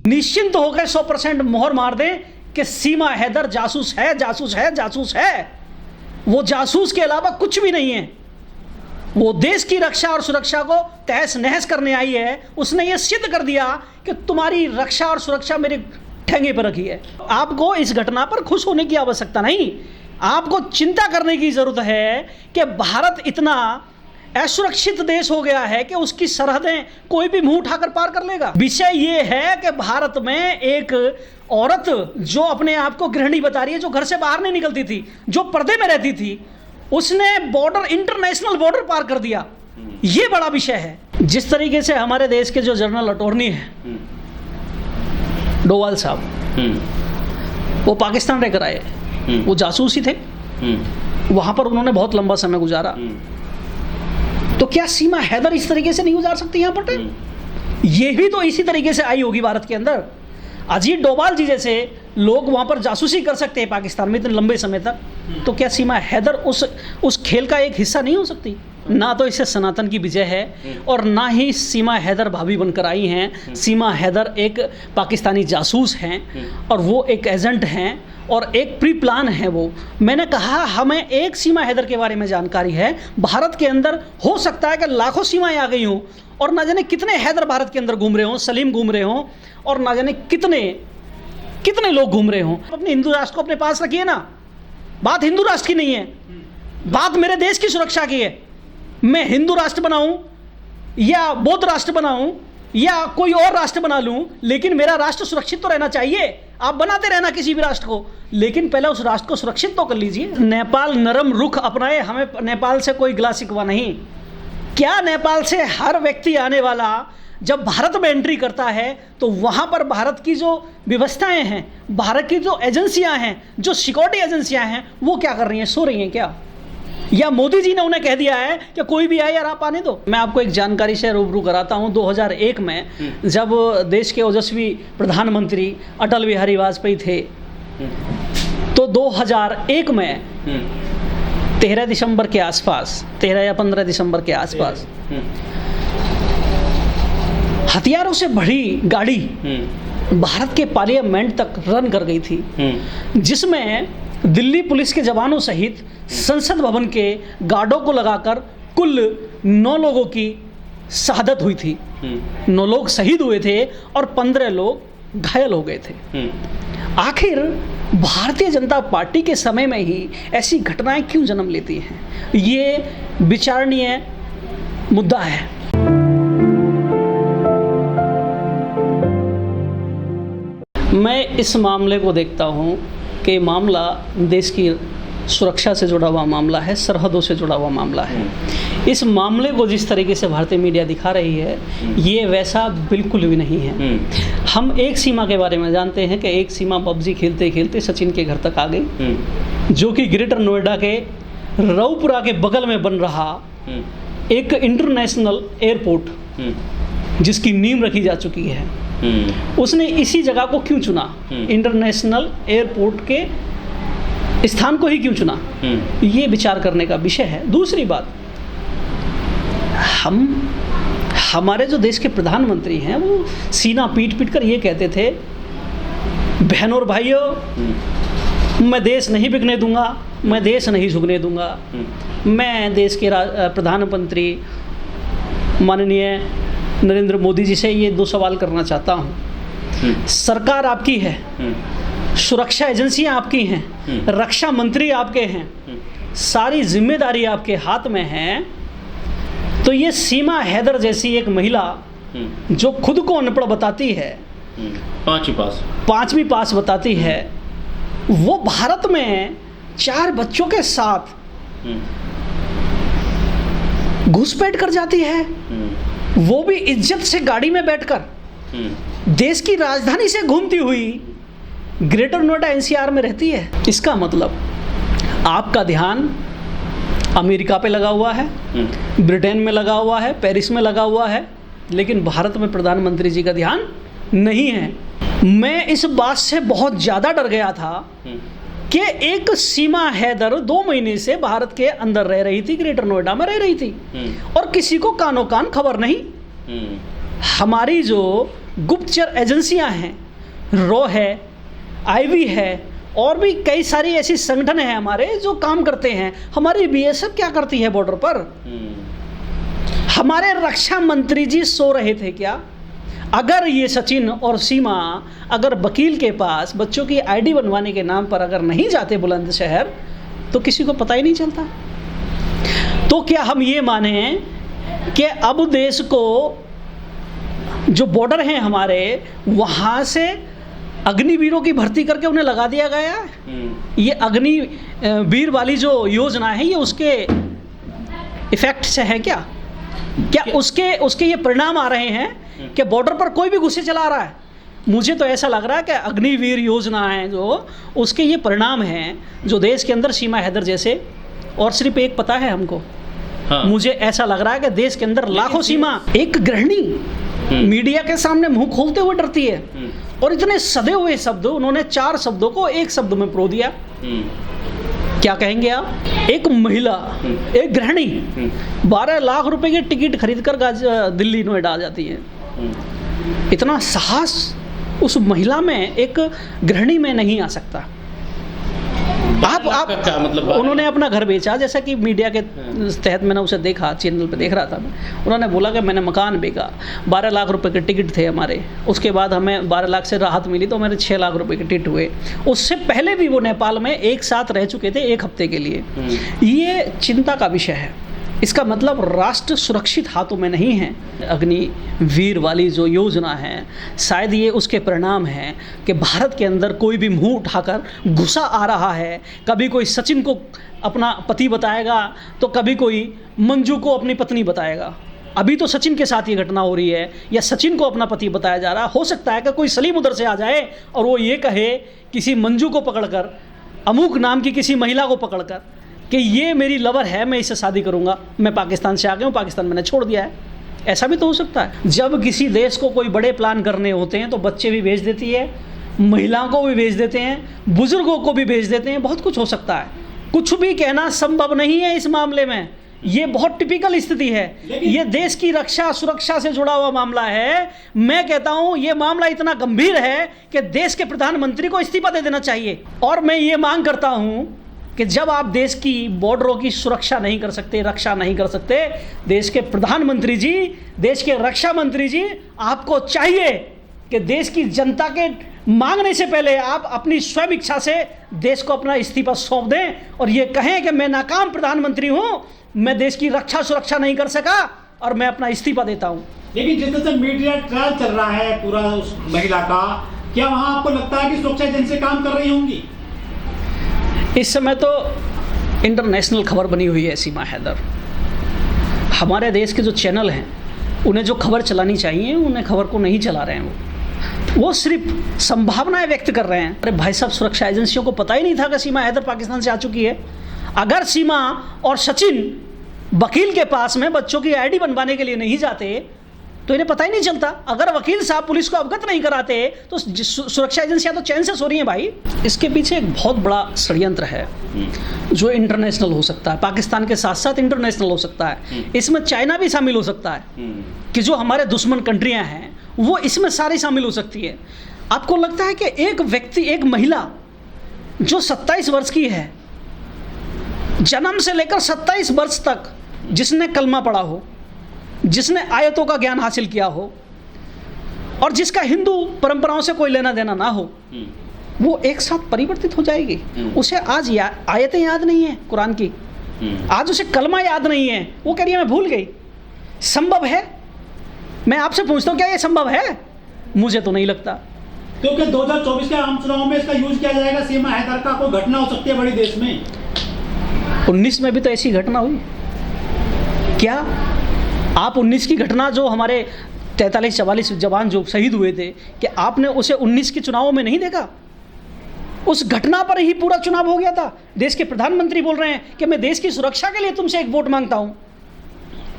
निश्चिंत होकर 100% मोहर मार दें कि सीमा हैदर जासूस है, जासूस है, जासूस है। वो जासूस के अलावा कुछ भी नहीं है। वो देश की रक्षा और सुरक्षा को तहस नहस करने आई है। उसने ये सिद्ध कर दिया कि तुम्हारी रक्षा और सुरक्षा मेरे ठेंगे पर रखी है। आपको इस घटना पर खुश होने की आवश्यकता नहीं, आपको चिंता करने की जरूरत है कि भारत इतना असुरक्षित देश हो गया है कि उसकी सरहदें कोई भी मुंह उठाकर पार कर लेगा। विषय ये है कि भारत में एक औरत जो अपने आप को गृहिणी बता रही है, जो घर से बाहर नहीं निकलती थी, जो पर्दे में रहती थी, उसने बॉर्डर, इंटरनेशनल बॉर्डर पार कर दिया। ये बड़ा विषय है। जिस तरीके से हमारे देश के जो जनरल अटॉर्नी है डोवाल साहब, वो पाकिस्तान रहकर आए, वो जासूस ही थे, वहां पर उन्होंने बहुत लंबा समय गुजारा। तो क्या सीमा हैदर इस तरीके से नहीं गुजार सकती यहां पर? ये भी तो इसी तरीके से आई होगी भारत के अंदर। अजीत डोभाल जी जैसे लोग वहां पर जासूसी कर सकते हैं पाकिस्तान में इतने लंबे समय तक, तो क्या सीमा हैदर उस खेल का एक हिस्सा नहीं हो सकती? ना तो इससे सनातन की विजय है और ना ही सीमा हैदर भाभी बनकर आई हैं। सीमा हैदर एक पाकिस्तानी जासूस हैं और वो एक एजेंट हैं और एक प्री प्लान है वो। मैंने कहा हमें एक सीमा हैदर के बारे में जानकारी है। भारत के अंदर हो सकता है कि लाखों सीमाएं आ गई हों और ना जाने कितने हैदर भारत के अंदर घूम रहे हों, सलीम घूम रहे हों और ना जाने कितने लोग घूम रहे हों। अपने हिंदू राष्ट्र को अपने पास रखिए ना। बात हिंदू राष्ट्र की नहीं है, बात मेरे देश की सुरक्षा की है। मैं हिंदू राष्ट्र बनाऊं या बौद्ध राष्ट्र बनाऊं या कोई और राष्ट्र बना लूं, लेकिन मेरा राष्ट्र सुरक्षित तो रहना चाहिए। आप बनाते रहना किसी भी राष्ट्र को, लेकिन पहले उस राष्ट्र को सुरक्षित तो कर लीजिए। नेपाल नरम रुख अपनाए, हमें नेपाल से कोई गिला शिकवा नहीं। क्या नेपाल से हर व्यक्ति आने वाला जब भारत में एंट्री करता है तो वहाँ पर भारत की जो व्यवस्थाएं हैं, भारत की जो एजेंसियां हैं, जो सिक्योरिटी एजेंसियां हैं, वो क्या कर रही हैं? सो रही हैं क्या? या मोदी जी ने उन्हें कह दिया है कि कोई भी आए यार आप आने दो? मैं आपको एक जानकारी से रूबरू कराता हूँ। 2001 में जब देश के ओजस्वी प्रधानमंत्री अटल बिहारी वाजपेयी थे, तो 2001 में 13 दिसंबर के आसपास, 13 या 15 दिसंबर के आसपास हथियारों से भरी गाड़ी भारत के पार्लियामेंट तक रन कर गई थी, जिसमें दिल्ली पुलिस के जवानों सहित संसद भवन के गार्डों को लगाकर कुल 9 लोगों की शहादत हुई थी। 9 लोग शहीद हुए थे और 15 लोग घायल हो गए थे। आखिर भारतीय जनता पार्टी के समय में ही ऐसी घटनाएं क्यों जन्म लेती हैं? ये विचारणीय मुद्दा है। मैं इस मामले को देखता हूँ कि मामला देश की सुरक्षा से जुड़ा हुआ मामला है, सरहदों से जुड़ा हुआ मामला है। इस मामले को जिस तरीके से भारतीय मीडिया दिखा रही है, ये वैसा बिल्कुल भी नहीं है। हम एक सीमा के बारे में जानते हैं कि एक सीमा पबजी खेलते खेलते सचिन के घर तक आ गई, जो कि ग्रेटर नोएडा के रऊपुरा के बगल में बन रहा एक इंटरनेशनल एयरपोर्ट जिसकी नींव रखी जा चुकी है। उसने इसी जगह को क्यों चुना? इंटरनेशनल एयरपोर्ट के स्थान को ही क्यों चुना? ये विचार करने का विषय है। दूसरी बात, हमारे जो देश के प्रधानमंत्री हैं वो सीना पीट पीट कर ये कहते थे, बहनों और भाइयों, मैं देश नहीं बिकने दूंगा, मैं देश नहीं झुकने दूंगा। मैं देश के प्रधानमंत्री माननीय नरेंद्र मोदी जी से ये 2 सवाल करना चाहता हूँ। सरकार आपकी है, सुरक्षा एजेंसियां आपकी हैं, रक्षा मंत्री आपके हैं, सारी जिम्मेदारी आपके हाथ में है, तो ये सीमा हैदर जैसी एक महिला जो खुद को अनपढ़ बताती है, 5वीं पास बताती है, वो भारत में 4 बच्चों के साथ घुसपैठ कर जाती है, वो भी इज्जत से गाड़ी में बैठकर, देश की राजधानी से घूमती हुई ग्रेटर नोएडा एनसीआर में रहती है। इसका मतलब आपका ध्यान अमेरिका पे लगा हुआ है, ब्रिटेन में लगा हुआ है, पेरिस में लगा हुआ है, लेकिन भारत में प्रधानमंत्री जी का ध्यान नहीं है। मैं इस बात से बहुत ज़्यादा डर गया था कि एक सीमा हैदर 2 महीने से भारत के अंदर रह रही थी, ग्रेटर नोएडा में रह रही थी और किसी को कानो कान खबर नहीं। हमारी जो गुप्तचर एजेंसियां हैं, रॉ है, आईवी है, और भी कई सारी ऐसी संगठन हैं हमारे जो काम करते हैं। हमारी बीएसएफ क्या करती है बॉर्डर पर? हमारे रक्षा मंत्री जी सो रहे थे क्या? अगर ये सचिन और सीमा अगर वकील के पास बच्चों की आईडी बनवाने के नाम पर अगर नहीं जाते बुलंदशहर, तो किसी को पता ही नहीं चलता। तो क्या हम ये माने कि अब देश को जो बॉर्डर हैं हमारे, वहाँ से अग्निवीरों की भर्ती करके उन्हें लगा दिया गया है? ये अग्निवीर वाली जो योजना है, ये उसके इफेक्ट से है क्या? क्या उसके ये परिणाम आ रहे हैं कि बॉर्डर पर कोई भी घुसे चला रहा है? मुझे तो ऐसा लग रहा है कि अग्निवीर योजना है जो, उसके ये परिणाम हैं जो देश के अंदर सीमा हैदर जैसे, और सिर्फ एक पता है हमको, हाँ। मुझे ऐसा लग रहा है कि देश के अंदर लाखों सीमा, एक गृहिणी मीडिया के सामने मुंह खोलते हुए डरती है, और इतने सदे हुए शब्द, उन्होंने 4 शब्दों को एक शब्द में पिरो दिया। क्या कहेंगे आप? एक महिला, एक गृहिणी 12 लाख रुपए की टिकट खरीद कर दिल्ली नोएडा आ जाती है। इतना साहस उस महिला में, एक गृहिणी में नहीं आ सकता। आप क्या मतलब? उन्होंने अपना घर बेचा, जैसा कि मीडिया के तहत मैंने उसे देखा, चैनल पे देख रहा था मैं। उन्होंने बोला कि मैंने मकान बेचा, 12 लाख रुपए के टिकट थे हमारे, उसके बाद हमें 12 लाख से राहत मिली तो मेरे 6 लाख रुपए के टिकट हुए। उससे पहले भी वो नेपाल में एक साथ रह चुके थे 1 हफ्ते के लिए। ये चिंता का विषय है। इसका मतलब राष्ट्र सुरक्षित हाथों में नहीं है। अग्निवीर वाली जो योजना है, शायद ये उसके परिणाम हैं कि भारत के अंदर कोई भी मुंह उठाकर घुसा आ रहा है। कभी कोई सचिन को अपना पति बताएगा, तो कभी कोई मंजू को अपनी पत्नी बताएगा। अभी तो सचिन के साथ ये घटना हो रही है, या सचिन को अपना पति बताया जा रहा है। हो सकता है कि कोई सलीम उधर से आ जाए और वो ये कहे किसी मंजू को पकड़कर, अमुक नाम की किसी महिला को पकड़कर, कि ये मेरी लवर है, मैं इससे शादी करूंगा, मैं पाकिस्तान से आ गया हूँ, पाकिस्तान मैंने छोड़ दिया है। ऐसा भी तो हो सकता है। जब किसी देश को कोई बड़े प्लान करने होते हैं तो बच्चे भी भेज देती है, महिलाओं को भी भेज देते हैं, बुजुर्गों को भी भेज देते हैं, बहुत कुछ हो सकता है। कुछ भी कहना संभव नहीं है इस मामले में। ये बहुत टिपिकल स्थिति है। ये देश की रक्षा सुरक्षा से जुड़ा हुआ मामला है। मैं कहता हूं ये मामला इतना गंभीर है कि देश के प्रधानमंत्री को इस्तीफा दे देना चाहिए। और मैं ये मांग करता हूं कि जब आप देश की बॉर्डरों की सुरक्षा नहीं कर सकते, रक्षा नहीं कर सकते, देश के प्रधानमंत्री जी, देश के रक्षा मंत्री जी, आपको चाहिए कि देश की जनता के मांगने से पहले आप अपनी स्वयं इच्छा से देश को अपना इस्तीफा सौंप दें और ये कहें कि मैं नाकाम प्रधानमंत्री हूं, मैं देश की रक्षा सुरक्षा नहीं कर सका और मैं अपना इस्तीफा देता हूं। लेकिन जिस तरह से मीडिया ट्रायल चल रहा है पूरा उस महिला का, क्या वहां आपको लगता है कि सुरक्षा एजेंसी काम कर रही होंगी? इस समय तो इंटरनेशनल खबर बनी हुई है सीमा हैदर। हमारे देश के जो चैनल हैं उन्हें जो खबर चलानी चाहिए उन्हें खबर को नहीं चला रहे हैं। वो सिर्फ संभावनाएं व्यक्त कर रहे हैं। अरे भाई साहब, सुरक्षा एजेंसियों को पता ही नहीं था कि सीमा हैदर पाकिस्तान से आ चुकी है। अगर सीमा और सचिन वकील के पास में बच्चों की आईडी बनवाने के लिए नहीं जाते तो इन्हें पता ही नहीं चलता। अगर वकील साहब पुलिस को अवगत नहीं कराते तो सुरक्षा एजेंसियां तो चैन से सो रही हैं भाई। इसके पीछे एक बहुत बड़ा षड्यंत्र है जो इंटरनेशनल हो सकता है, पाकिस्तान के साथ साथ इंटरनेशनल हो सकता है। इसमें चाइना भी शामिल हो सकता है कि जो हमारे दुश्मन कंट्रियां हैं वो इसमें सारी शामिल हो सकती है। आपको लगता है कि एक व्यक्ति, एक महिला जो 27 वर्ष की है, जन्म से लेकर 27 वर्ष तक, जिसने कलमा पढ़ा हो, जिसने आयतों का ज्ञान हासिल किया हो और जिसका हिंदू परंपराओं से कोई लेना देना ना हो, वो एक साथ परिवर्तित हो जाएगी। उसे आज आयतें याद नहीं है कुरान की, आज उसे कलमा याद नहीं है, वो कह रही है मैं भूल गई। संभव है? मैं आपसे पूछता हूँ क्या ये संभव है? मुझे तो नहीं लगता। क्योंकि 2024 के आम चुनाव में इसका यूज किया जाएगा। सीमा हैदर का कोई घटना हो सकती है बड़ी देश में। 19 में भी तो ऐसी घटना हुई। क्या आप 19 की घटना, जो हमारे 43-44 जवान जो शहीद हुए थे, कि आपने उसे 19 के चुनावों में नहीं देखा? उस घटना पर ही पूरा चुनाव हो गया था। देश के प्रधानमंत्री बोल रहे हैं कि मैं देश की सुरक्षा के लिए तुमसे एक वोट मांगता हूं।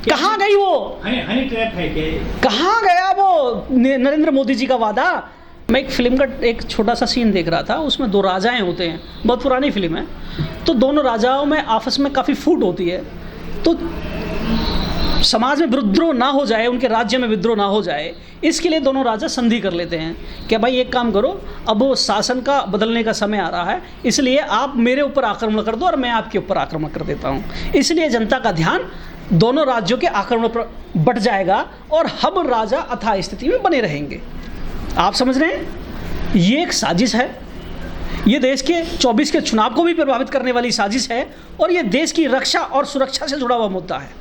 कहां गई वो? हनी ट्रैप है क्या? कहां गया वो नरेंद्र मोदी जी का वादा? मैं एक फिल्म का एक छोटा सा सीन देख रहा था, उसमें 2 राजाएं होते हैं, बहुत पुरानी फिल्म है। तो दोनों राजाओं में आपस में काफ़ी फूट होती है। तो समाज में विद्रोह ना हो जाए, उनके राज्य में विद्रोह ना हो जाए, इसके लिए दोनों राजा संधि कर लेते हैं कि भाई एक काम करो, अब वो शासन का बदलने का समय आ रहा है, इसलिए आप मेरे ऊपर आक्रमण कर दो और मैं आपके ऊपर आक्रमण कर देता हूँ। इसलिए जनता का ध्यान दोनों राज्यों के आक्रमण पर बट जाएगा और हम राजा अथाह स्थिति में बने रहेंगे। आप समझ रहे हैं, ये एक साजिश है, ये देश के 24 के चुनाव को भी प्रभावित करने वाली साजिश है और ये देश की रक्षा और सुरक्षा से जुड़ा हुआ मुद्दा है।